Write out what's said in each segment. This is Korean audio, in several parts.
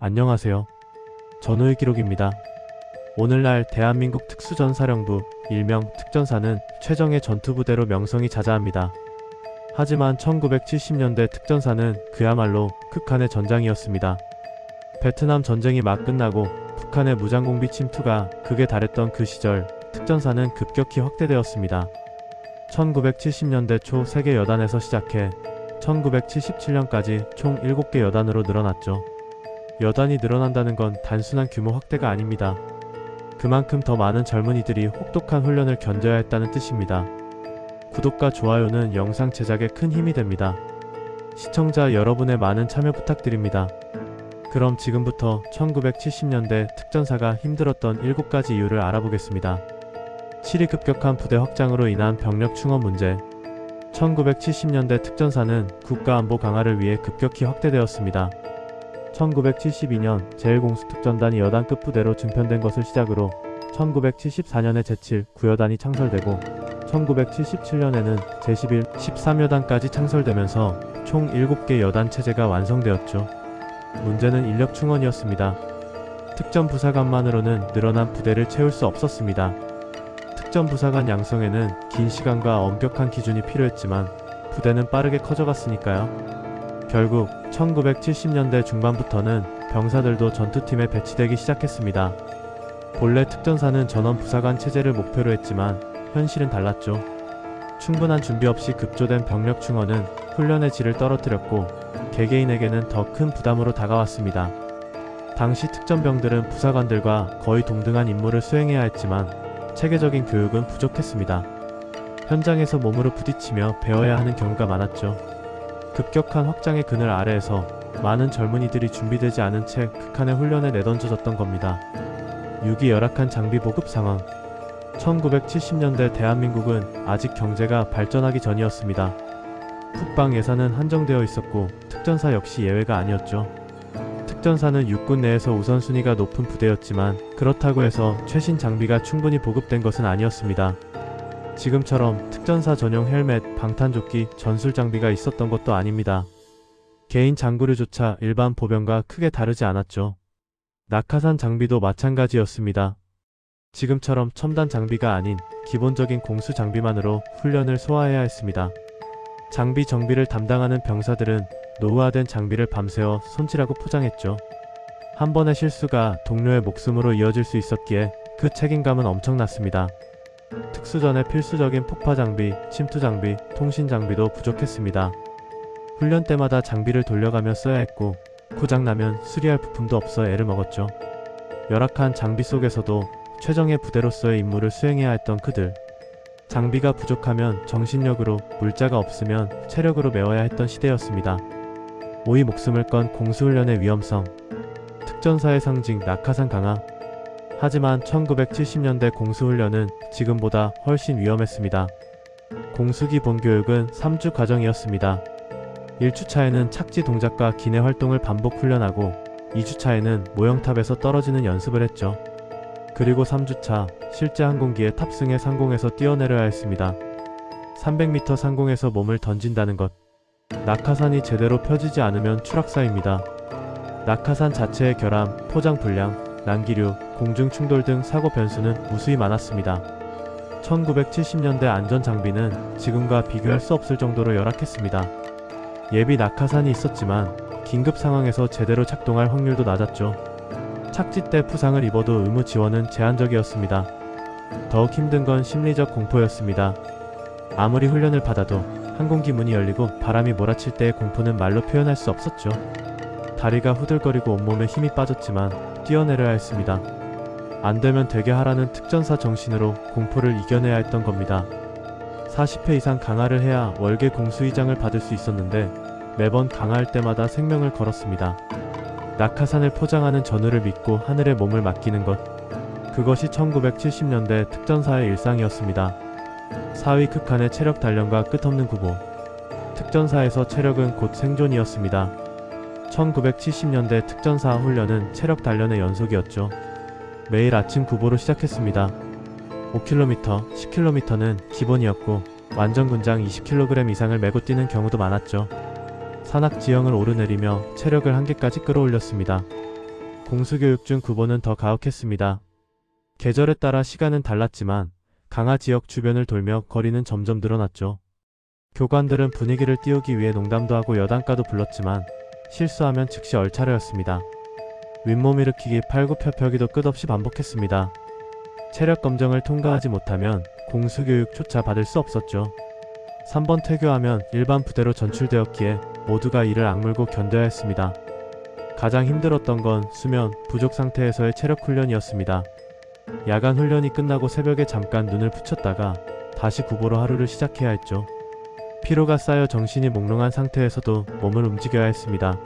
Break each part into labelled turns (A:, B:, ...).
A: 안녕하세요. 전우의 기록입니다. 오늘날 대한민국 특수전사령부, 일명 특전사는 최정예 전투부대로 명성이 자자합니다. 하지만 1970년대 특전사는 그야말로 극한의 전장이었습니다. 베트남 전쟁이 막 끝나고 북한의 무장공비 침투가 극에 달했던 그 시절, 특전사는 급격히 확대되었습니다. 1970년대 초 3개 여단에서 시작해 1977년까지 총 7개 여단으로 늘어났죠. 여단이 늘어난다는 건 단순한 규모 확대가 아닙니다. 그만큼 더 많은 젊은이들이 혹독한 훈련을 견뎌야 했다는 뜻입니다. 구독과 좋아요는 영상 제작에 큰 힘이 됩니다. 시청자 여러분의 많은 참여 부탁드립니다. 그럼 지금부터 1970년대 특전사가 힘들었던 7가지 이유를 알아보겠습니다. 7위 급격한 부대 확장으로 인한 병력 충원 문제. 1970년대 특전사는 국가안보 강화를 위해 급격히 확대되었습니다. 1972년 제1공수특전단이 여단급 부대로 증편된 것을 시작으로 1974년에 제7, 9여단이 창설되고 1977년에는 제11, 13여단까지 창설되면서 총 7개 여단 체제가 완성되었죠. 문제는 인력 충원이었습니다. 특전부사관만으로는 늘어난 부대를 채울 수 없었습니다. 특전부사관 양성에는 긴 시간과 엄격한 기준이 필요했지만 부대는 빠르게 커져갔으니까요. 결국 1970년대 중반부터는 병사들도 전투팀에 배치되기 시작했습니다. 본래 특전사는 전원 부사관 체제를 목표로 했지만 현실은 달랐죠. 충분한 준비 없이 급조된 병력 충원은 훈련의 질을 떨어뜨렸고 개개인에게는 더 큰 부담으로 다가왔습니다. 당시 특전병들은 부사관들과 거의 동등한 임무를 수행해야 했지만 체계적인 교육은 부족했습니다. 현장에서 몸으로 부딪히며 배워야 하는 경우가 많았죠. 급격한 확장의 그늘 아래에서 많은 젊은이들이 준비되지 않은 채 극한의 훈련에 내던져졌던 겁니다. 6위 열악한 장비 보급 상황. 1970년대 대한민국은 아직 경제가 발전하기 전이었습니다. 국방 예산은 한정되어 있었고 특전사 역시 예외가 아니었죠. 특전사는 육군 내에서 우선순위가 높은 부대였지만 그렇다고 해서 최신 장비가 충분히 보급된 것은 아니었습니다. 지금처럼 특전사 전용 헬멧, 방탄조끼, 전술 장비가 있었던 것도 아닙니다. 개인 장구류조차 일반 보병과 크게 다르지 않았죠. 낙하산 장비도 마찬가지였습니다. 지금처럼 첨단 장비가 아닌 기본적인 공수 장비만으로 훈련을 소화해야 했습니다. 장비 정비를 담당하는 병사들은 노후화된 장비를 밤새워 손질하고 포장했죠. 한 번의 실수가 동료의 목숨으로 이어질 수 있었기에 그 책임감은 엄청났습니다. 특수전의 필수적인 폭파 장비, 침투 장비, 통신 장비도 부족했습니다. 훈련 때마다 장비를 돌려가며 써야 했고 고장나면 수리할 부품도 없어 애를 먹었죠. 열악한 장비 속에서도 최정예 부대로서의 임무를 수행해야 했던 그들. 장비가 부족하면 정신력으로, 물자가 없으면 체력으로 메워야 했던 시대였습니다. 5위 목숨을 건 공수훈련의 위험성. 특전사의 상징 낙하산 강화. 하지만 1970년대 공수훈련은 지금보다 훨씬 위험했습니다. 공수기 본교육은 3주 과정이었습니다. 1주차에는 착지 동작과 기내 활동을 반복 훈련하고 2주차에는 모형탑에서 떨어지는 연습을 했죠. 그리고 3주차, 실제 항공기에 탑승해 상공에서 뛰어내려야 했습니다. 300m 상공에서 몸을 던진다는 것. 낙하산이 제대로 펴지지 않으면 추락사입니다. 낙하산 자체의 결함, 포장 불량, 난기류, 공중 충돌 등 사고 변수는 무수히 많았습니다. 1970년대 안전장비는 지금과 비교할 수 없을 정도로 열악했습니다. 예비 낙하산이 있었지만 긴급 상황에서 제대로 작동할 확률도 낮았죠. 착지 때 부상을 입어도 의무 지원은 제한적이었습니다. 더욱 힘든 건 심리적 공포였습니다. 아무리 훈련을 받아도 항공기 문이 열리고 바람이 몰아칠 때의 공포는 말로 표현할 수 없었죠. 다리가 후들거리고 온몸에 힘이 빠졌지만 뛰어내려야 했습니다. 안되면 되게 하라는 특전사 정신으로 공포를 이겨내야 했던 겁니다. 40회 이상 강화를 해야 월계 공수위장을 받을 수 있었는데 매번 강화할 때마다 생명을 걸었습니다. 낙하산을 포장하는 전우를 믿고 하늘에 몸을 맡기는 것. 그것이 1970년대 특전사의 일상이었습니다. 4위 극한의 체력 단련과 끝없는 구보. 특전사에서 체력은 곧 생존이었습니다. 1970년대 특전사 훈련은 체력 단련의 연속이었죠. 매일 아침 구보로 시작했습니다. 5km, 10km는 기본이었고 완전 군장 20kg 이상을 메고 뛰는 경우도 많았죠. 산악 지형을 오르내리며 체력을 한계까지 끌어올렸습니다. 공수교육 중 구보는 더 가혹했습니다. 계절에 따라 시간은 달랐지만 강화 지역 주변을 돌며 거리는 점점 늘어났죠. 교관들은 분위기를 띄우기 위해 농담도 하고 여단가도 불렀지만 실수하면 즉시 얼차려였습니다. 윗몸 일으키기, 팔굽혀펴기도 끝없이 반복했습니다. 체력 검정을 통과하지 못하면 공수교육조차 받을 수 없었죠. 3번 퇴교하면 일반 부대로 전출되었기에 모두가 이를 악물고 견뎌야 했습니다. 가장 힘들었던 건 수면 부족 상태에서의 체력 훈련이었습니다. 야간 훈련이 끝나고 새벽에 잠깐 눈을 붙였다가 다시 구보로 하루를 시작해야 했죠. 피로가 쌓여 정신이 몽롱한 상태에서도 몸을 움직여야 했습니다.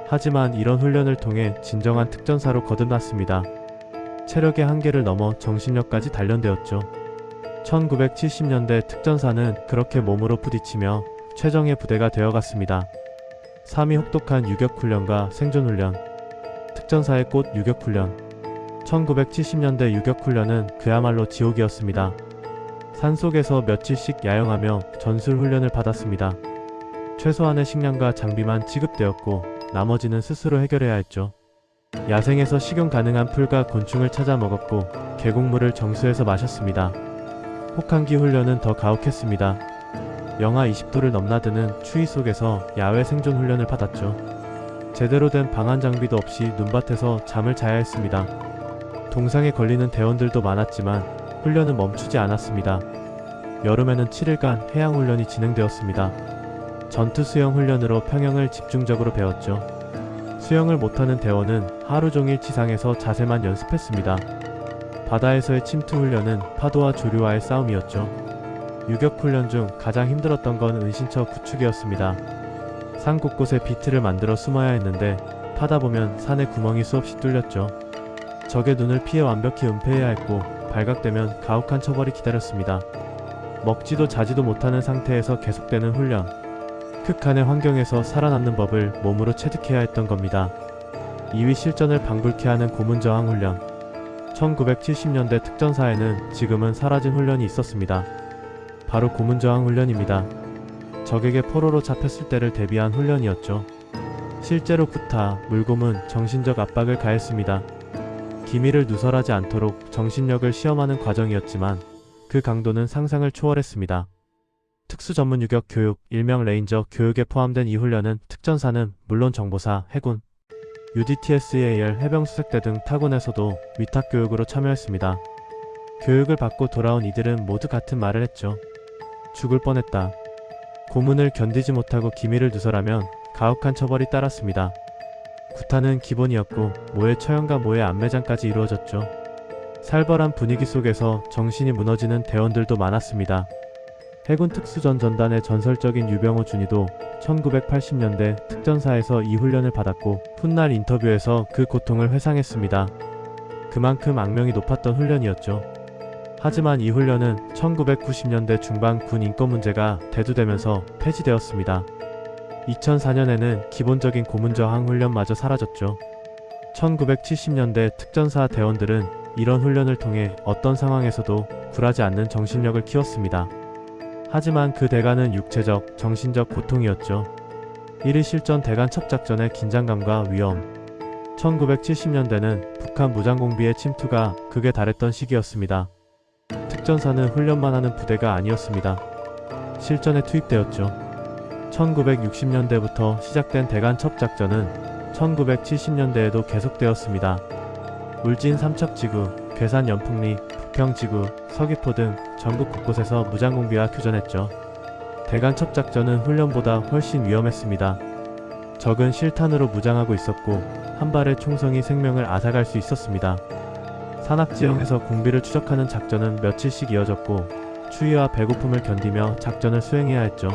A: 하지만 이런 훈련을 통해 진정한 특전사로 거듭났습니다. 체력의 한계를 넘어 정신력까지 단련되었죠. 1970년대 특전사는 그렇게 몸으로 부딪히며 최정예 부대가 되어갔습니다. 3위 혹독한 유격훈련과 생존훈련, 특전사의 꽃 유격훈련. 1970년대 유격훈련은 그야말로 지옥이었습니다. 산속에서 며칠씩 야영하며 전술훈련을 받았습니다. 최소한의 식량과 장비만 지급되었고 나머지는 스스로 해결해야 했죠. 야생에서 식용 가능한 풀과 곤충을 찾아 먹었고 계곡물을 정수해서 마셨습니다. 혹한기 훈련은 더 가혹했습니다. 영하 20도를 넘나드는 추위 속에서 야외 생존 훈련을 받았죠. 제대로 된 방한 장비도 없이 눈밭에서 잠을 자야 했습니다. 동상에 걸리는 대원들도 많았지만 훈련은 멈추지 않았습니다. 여름에는 7일간 해양 훈련이 진행되었습니다. 전투 수영 훈련으로 평형을 집중적으로 배웠죠. 수영을 못하는 대원은 하루 종일 지상에서 자세만 연습했습니다. 바다에서의 침투 훈련은 파도와 조류와의 싸움이었죠. 유격 훈련 중 가장 힘들었던 건 은신처 구축이었습니다. 산 곳곳에 비트를 만들어 숨어야 했는데 파다 보면 산에 구멍이 수없이 뚫렸죠. 적의 눈을 피해 완벽히 은폐해야 했고 발각되면 가혹한 처벌이 기다렸습니다. 먹지도 자지도 못하는 상태에서 계속되는 훈련. 극한의 환경에서 살아남는 법을 몸으로 체득해야 했던 겁니다. 2위 실전을 방불케 하는 고문저항 훈련. 1970년대 특전사에는 지금은 사라진 훈련이 있었습니다. 바로 고문저항 훈련입니다. 적에게 포로로 잡혔을 때를 대비한 훈련이었죠. 실제로 구타, 물고문, 정신적 압박을 가했습니다. 기밀을 누설하지 않도록 정신력을 시험하는 과정이었지만 그 강도는 상상을 초월했습니다. 특수전문 유격 교육, 일명 레인저 교육에 포함된 이 훈련은 특전사는 물론 정보사, 해군, UDTSAL, 해병수색대 등 타군에서도 위탁교육으로 참여했습니다. 교육을 받고 돌아온 이들은 모두 같은 말을 했죠. 죽을 뻔했다. 고문을 견디지 못하고 기밀을 누설하면 가혹한 처벌이 따랐습니다. 구타는 기본이었고 모의 처형과 모의 안매장까지 이루어졌죠. 살벌한 분위기 속에서 정신이 무너지는 대원들도 많았습니다. 해군 특수전 전단의 전설적인 유병호 준이도 1980년대 특전사에서 이 훈련을 받았고 훗날 인터뷰에서 그 고통을 회상했습니다. 그만큼 악명이 높았던 훈련이었죠. 하지만 이 훈련은 1990년대 중반 군 인권 문제가 대두되면서 폐지되었습니다. 2004년에는 기본적인 고문저항 훈련마저 사라졌죠. 1970년대 특전사 대원들은 이런 훈련을 통해 어떤 상황에서도 굴하지 않는 정신력을 키웠습니다. 하지만 그 대가는 육체적, 정신적 고통이었죠. 1위 실전 대간 첩작전의 긴장감과 위험. 1970년대는 북한 무장공비의 침투가 극에 달했던 시기였습니다. 특전사는 훈련만 하는 부대가 아니었습니다. 실전에 투입되었죠. 1960년대부터 시작된 대간 첩작전은 1970년대에도 계속되었습니다. 울진 삼척지구, 괴산 연풍리, 북평지구, 서귀포 등 전국 곳곳에서 무장공비와 교전했죠. 대간 첩작전은 훈련보다 훨씬 위험했습니다. 적은 실탄으로 무장하고 있었고 한 발의 총성이 생명을 앗아갈 수 있었습니다. 산악지형에서 공비를 추적하는 작전은 며칠씩 이어졌고 추위와 배고픔을 견디며 작전을 수행해야 했죠.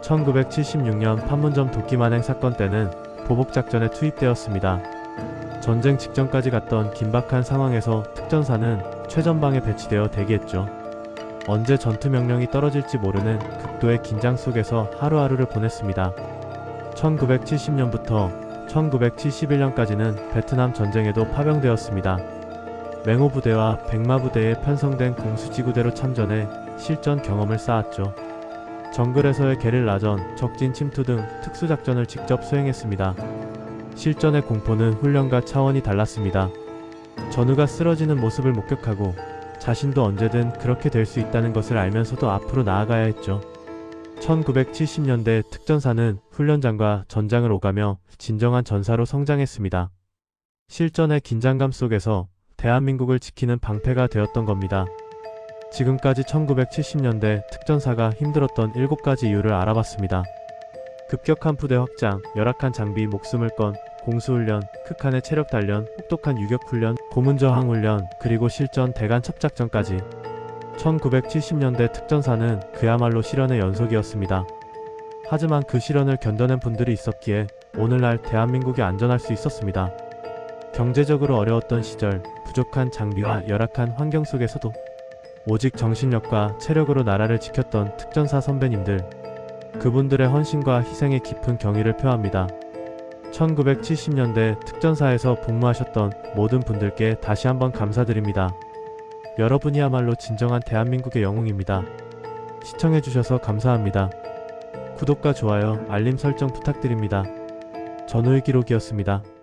A: 1976년 판문점 도끼만행 사건 때는 보복작전에 투입되었습니다. 전쟁 직전까지 갔던 긴박한 상황에서 특전사는 최전방에 배치되어 대기했죠. 언제 전투명령이 떨어질지 모르는 극도의 긴장 속에서 하루하루를 보냈습니다. 1970년부터 1971년까지는 베트남 전쟁에도 파병되었습니다. 맹호부대와 백마부대에 편성된 공수지구대로 참전해 실전 경험을 쌓았죠. 정글에서의 게릴라전, 적진 침투 등 특수작전을 직접 수행했습니다. 실전의 공포는 훈련과 차원이 달랐습니다. 전우가 쓰러지는 모습을 목격하고 자신도 언제든 그렇게 될 수 있다는 것을 알면서도 앞으로 나아가야 했죠. 1970년대 특전사는 훈련장과 전장을 오가며 진정한 전사로 성장했습니다. 실전의 긴장감 속에서 대한민국을 지키는 방패가 되었던 겁니다. 지금까지 1970년대 특전사가 힘들었던 7가지 이유를 알아봤습니다. 급격한 부대 확장, 열악한 장비 목숨을 건, 공수훈련, 극한의 체력 단련, 혹독한 유격훈련, 고문저항훈련, 그리고 실전 대간 첩작전까지 1970년대 특전사는 그야말로 시련의 연속이었습니다. 하지만 그 시련을 견뎌낸 분들이 있었기에 오늘날 대한민국이 안전할 수 있었습니다. 경제적으로 어려웠던 시절, 부족한 장비와 열악한 환경 속에서도 오직 정신력과 체력으로 나라를 지켰던 특전사 선배님들, 그분들의 헌신과 희생에 깊은 경의를 표합니다. 1970년대 특전사에서 복무하셨던 모든 분들께 다시 한번 감사드립니다. 여러분이야말로 진정한 대한민국의 영웅입니다. 시청해주셔서 감사합니다. 구독과 좋아요, 알림 설정 부탁드립니다. 전우의 기록이었습니다.